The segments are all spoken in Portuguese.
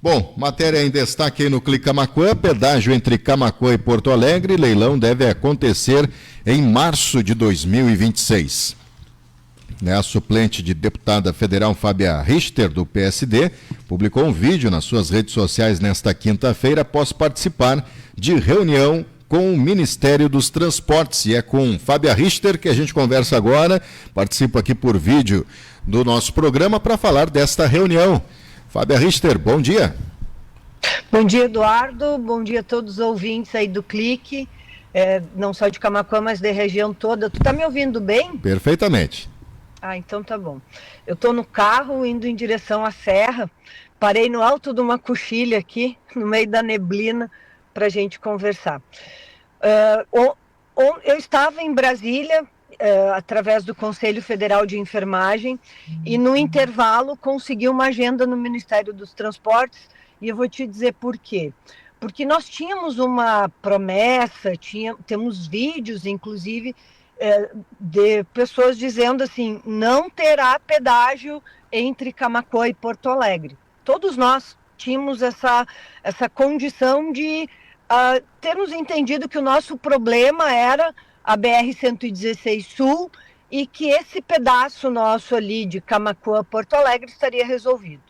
Bom, matéria em destaque aí no Clique Camaquã, pedágio entre Camaquã e Porto Alegre, leilão deve acontecer em março de 2026. A suplente de deputada federal Fábia Richter, do PSD, publicou um vídeo nas suas redes sociais nesta quinta-feira após participar de reunião com o Ministério dos Transportes. E é com Fábia Richter que a gente conversa agora, participa aqui por vídeo do nosso programa para falar desta reunião. Fábia Richter, bom dia. Bom dia, Eduardo. Bom dia a todos os ouvintes aí do Clique, não só de Camaquã, mas da região toda. Tu tá me ouvindo bem? Perfeitamente. Ah, então tá bom. Eu tô no carro indo em direção à serra, parei no alto de uma coxilha aqui, no meio da neblina, para a gente conversar. Eu estava em Brasília, através do Conselho Federal de Enfermagem, e no intervalo consegui uma agenda no Ministério dos Transportes, e eu vou te dizer por quê. Porque nós tínhamos uma promessa, temos vídeos, inclusive, de pessoas dizendo assim, não terá pedágio entre Camaquã e Porto Alegre. Todos nós tínhamos essa condição de termos entendido que o nosso problema era a BR-116 Sul, e que esse pedaço nosso ali de Camaquã a Porto Alegre estaria resolvido.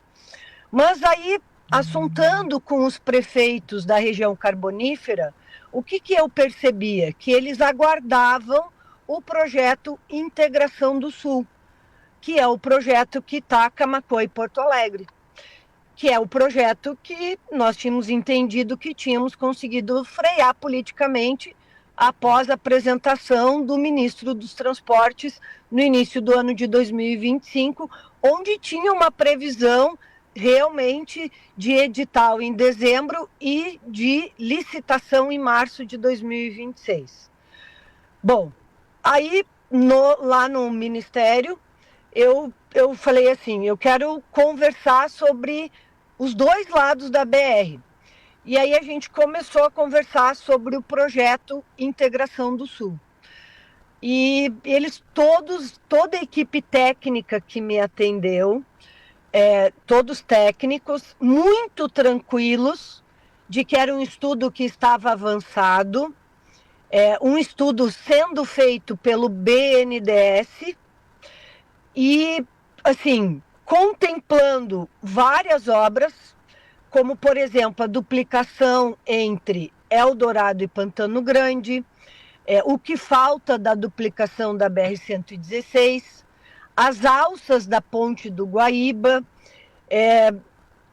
Mas aí, assuntando com os prefeitos da região carbonífera, o que eu percebia? Que eles aguardavam o projeto Integração do Sul, que é o projeto que está Camaquã e Porto Alegre, que é o projeto que nós tínhamos entendido que tínhamos conseguido frear politicamente após a apresentação do ministro dos Transportes no início do ano de 2025, onde tinha uma previsão realmente de edital em dezembro e de licitação em março de 2026. Bom, aí lá no Ministério eu falei assim, eu quero conversar sobre os dois lados da BR. E aí a gente começou a conversar sobre o projeto Integração do Sul. E eles toda a equipe técnica que me atendeu, todos técnicos, muito tranquilos, de que era um estudo que estava avançado, um estudo sendo feito pelo BNDES, e, assim, contemplando várias obras, como, por exemplo, a duplicação entre Eldorado e Pantano Grande, o que falta da duplicação da BR-116, as alças da Ponte do Guaíba,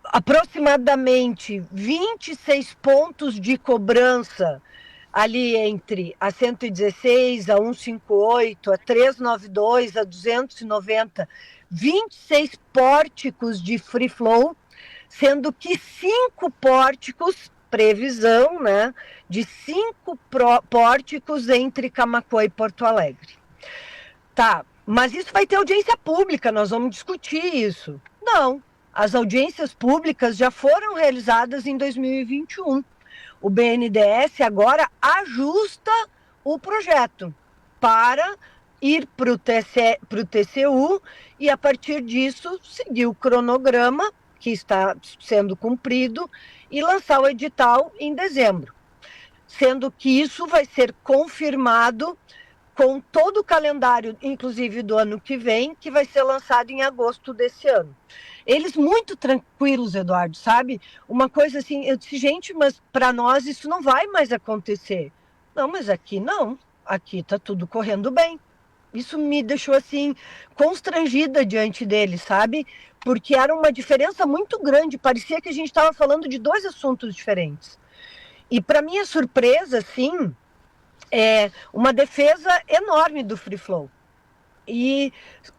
aproximadamente 26 pontos de cobrança ali entre a 116, a 158, a 392, a 290, 26 pórticos de free flow, sendo que 5 pórticos, previsão, né, de 5 pórticos entre Camaquã e Porto Alegre. Tá, mas isso vai ter audiência pública, nós vamos discutir isso. Não, as audiências públicas já foram realizadas em 2021. O BNDES agora ajusta o projeto para ir para o TCU e, a partir disso, seguir o cronograma que está sendo cumprido e lançar o edital em dezembro. Sendo que isso vai ser confirmado com todo o calendário, inclusive do ano que vem, que vai ser lançado em agosto desse ano. Eles muito tranquilos, Eduardo, sabe? Uma coisa assim, eu disse, gente, mas para nós isso não vai mais acontecer. Não, mas aqui não, aqui está tudo correndo bem. Isso me deixou assim, constrangida diante deles, sabe? Porque era uma diferença muito grande, parecia que a gente estava falando de dois assuntos diferentes. E para minha surpresa, sim, é uma defesa enorme do free flow. E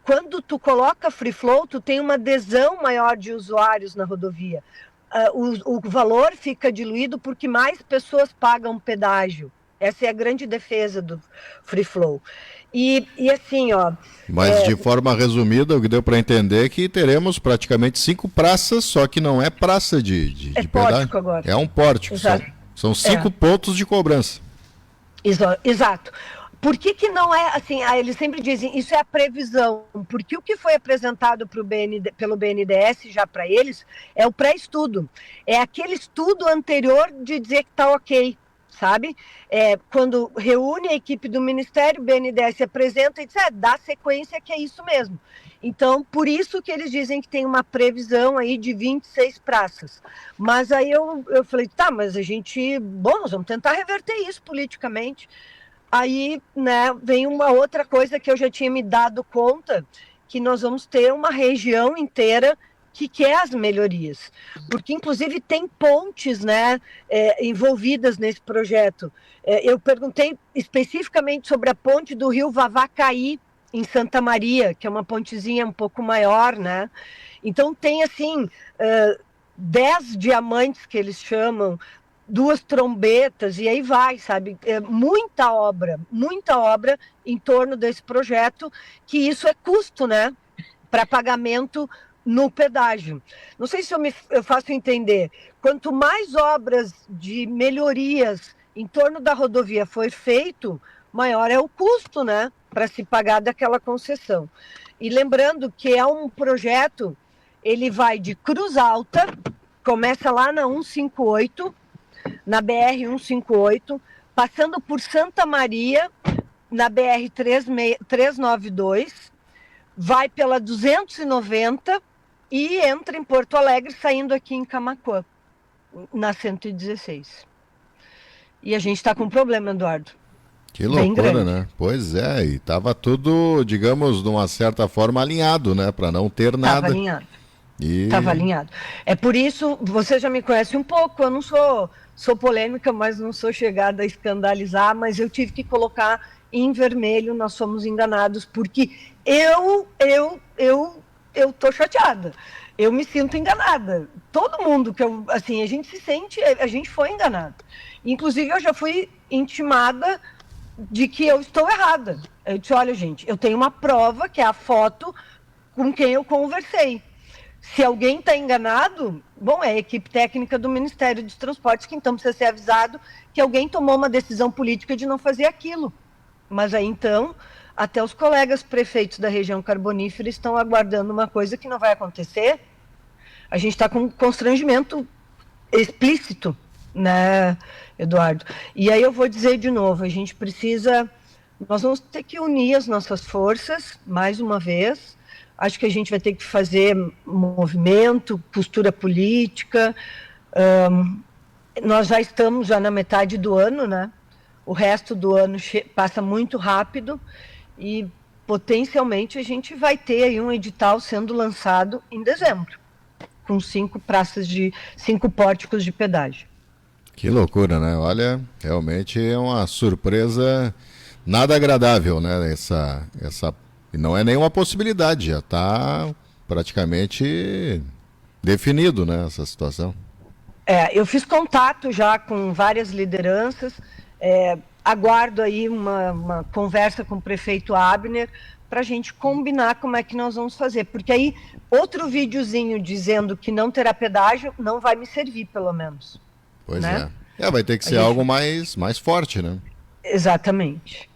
quando tu coloca free flow, tu tem uma adesão maior de usuários na rodovia. O valor fica diluído porque mais pessoas pagam pedágio. Essa é a grande defesa do free flow. E assim, ó... Mas de forma resumida, o que deu para entender é que teremos praticamente 5 praças, só que não é praça de pórtico agora. É um pórtico. São 5 pontos de cobrança. Exato. Por que não é assim? Eles sempre dizem isso é a previsão, porque o que foi apresentado pelo BNDES já para eles é o pré-estudo, é aquele estudo anterior de dizer que está ok, sabe? Quando reúne a equipe do Ministério, o BNDES apresenta e diz, dá sequência que é isso mesmo. Então, por isso que eles dizem que tem uma previsão aí de 26 praças. Mas aí eu falei, tá, mas nós vamos tentar reverter isso politicamente. Aí, né, vem uma outra coisa que eu já tinha me dado conta, que nós vamos ter uma região inteira que quer as melhorias, porque inclusive tem pontes, né, envolvidas nesse projeto. Eu perguntei especificamente sobre a ponte do rio Vavacaí, em Santa Maria, que é uma pontezinha um pouco maior, né? Então tem assim 10 diamantes que eles chamam, 2 trombetas, e aí vai, sabe? Muita obra em torno desse projeto, que isso é custo, né? Para pagamento no pedágio. Não sei se eu faço entender. Quanto mais obras de melhorias em torno da rodovia for feito, maior é o custo, né? Para se pagar daquela concessão. E lembrando que é um projeto, ele vai de Cruz Alta, começa lá na 158, na BR-158, passando por Santa Maria, na BR-392, vai pela 290 e entra em Porto Alegre, saindo aqui em Camaquã, na 116. E a gente está com um problema, Eduardo. Que loucura, né? Pois é, e estava tudo, digamos, de uma certa forma alinhado, né? Para não ter nada. Estava alinhado. Estava alinhado. É por isso, você já me conhece um pouco, eu não sou polêmica, mas não sou chegada a escandalizar, mas eu tive que colocar em vermelho, nós somos enganados, porque eu tô chateada. Eu me sinto enganada. Todo mundo a gente foi enganado. Inclusive, eu já fui intimada de que eu estou errada. Eu disse, olha, gente, eu tenho uma prova, que é a foto com quem eu conversei. Se alguém está enganado, bom, é a equipe técnica do Ministério dos Transportes que então precisa ser avisado que alguém tomou uma decisão política de não fazer aquilo. Mas aí então, até os colegas prefeitos da região carbonífera estão aguardando uma coisa que não vai acontecer. A gente está com um constrangimento explícito, né, Eduardo? E aí eu vou dizer de novo, nós vamos ter que unir as nossas forças, mais uma vez. Acho que a gente vai ter que fazer movimento, postura política. Nós já estamos na metade do ano, né? O resto do ano passa muito rápido e potencialmente a gente vai ter aí um edital sendo lançado em dezembro, com 5 pórticos de pedágio. Que loucura, né? Olha, realmente é uma surpresa nada agradável, né? E não é nenhuma possibilidade, já está praticamente definido, né, essa situação. Eu fiz contato já com várias lideranças, aguardo aí uma conversa com o prefeito Abner para a gente combinar como é que nós vamos fazer, porque aí outro videozinho dizendo que não terá pedágio não vai me servir, pelo menos. Pois né? Vai ter que ser algo mais forte, né? Exatamente.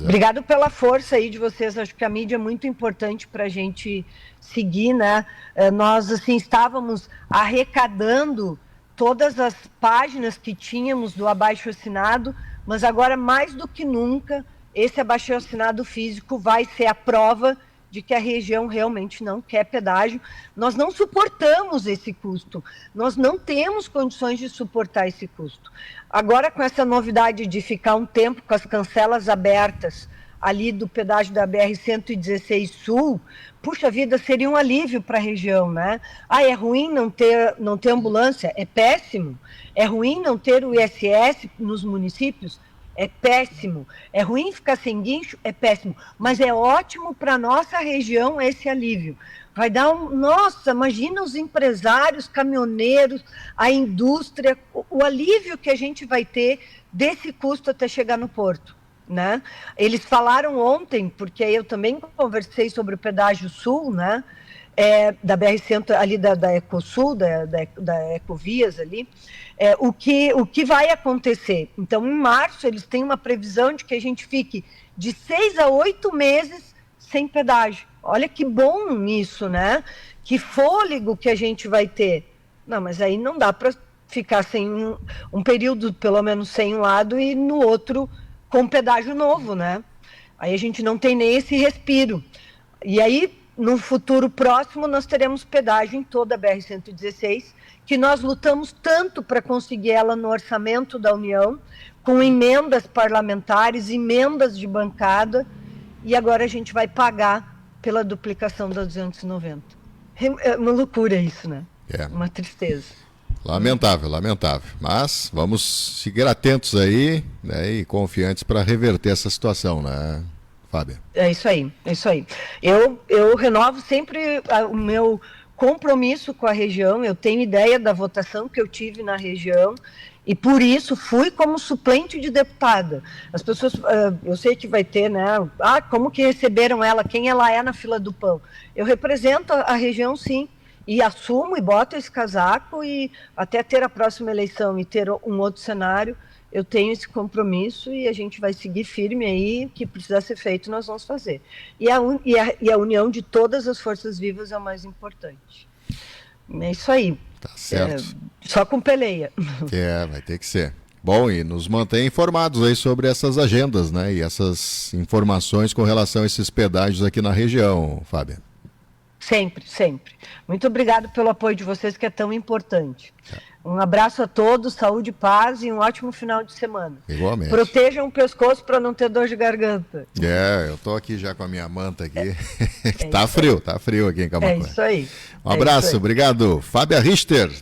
Obrigado pela força aí de vocês, acho que a mídia é muito importante para a gente seguir, né? Nós, assim, estávamos arrecadando todas as páginas que tínhamos do abaixo-assinado, mas agora, mais do que nunca, esse abaixo-assinado físico vai ser a prova de que a região realmente não quer pedágio. Nós não suportamos esse custo, nós não temos condições de suportar esse custo. Agora, com essa novidade de ficar um tempo com as cancelas abertas ali do pedágio da BR-116 Sul, puxa vida, seria um alívio para a região, né? É ruim não ter ambulância? É péssimo. É ruim não ter o ISS nos municípios? É péssimo. É ruim ficar sem guincho? É péssimo. Mas é ótimo para a nossa região esse alívio. Vai dar Nossa, imagina os empresários, caminhoneiros, a indústria, o alívio que a gente vai ter desse custo até chegar no porto, né? Eles falaram ontem, porque eu também conversei sobre o pedágio sul, né? da BR-100, ali da Ecosul, da Ecovias ali, o que vai acontecer. Então, em março, eles têm uma previsão de que a gente fique de 6 a 8 meses sem pedágio. Olha que bom isso, né? Que fôlego que a gente vai ter. Não, mas aí não dá para ficar sem um período, pelo menos sem um lado, e no outro com pedágio novo, né? Aí a gente não tem nem esse respiro. E aí, no futuro próximo, nós teremos pedágio em toda a BR-116, que nós lutamos tanto para conseguir ela no orçamento da União, com emendas parlamentares, emendas de bancada, e agora a gente vai pagar pela duplicação da 290. É uma loucura isso, né? Uma tristeza. Lamentável, lamentável. Mas vamos seguir atentos aí, né, e confiantes para reverter essa situação, né, Fábia? É isso aí, é isso aí. Eu renovo sempre o meu compromisso com a região. Eu tenho ideia da votação que eu tive na região e por isso fui como suplente de deputada. As pessoas, eu sei que vai ter, né? Como que receberam ela? Quem ela é na fila do pão? Eu represento a região, sim. E assumo e boto esse casaco, e até ter a próxima eleição e ter um outro cenário, eu tenho esse compromisso e a gente vai seguir firme aí. O que precisar ser feito, nós vamos fazer. E a união de todas as forças vivas é o mais importante. É isso aí. Tá certo. Só com peleia. Vai ter que ser. Bom, e nos mantém informados aí sobre essas agendas, né? E essas informações com relação a esses pedágios aqui na região, Fábia. Sempre, sempre. Muito obrigado pelo apoio de vocês, que é tão importante. Um abraço a todos, saúde, paz e um ótimo final de semana. Igualmente. Protejam o pescoço para não ter dor de garganta. Eu tô aqui já com a minha manta aqui. Tá frio aqui em Camaquã. É isso aí. Um abraço, obrigado. Fábia Richter,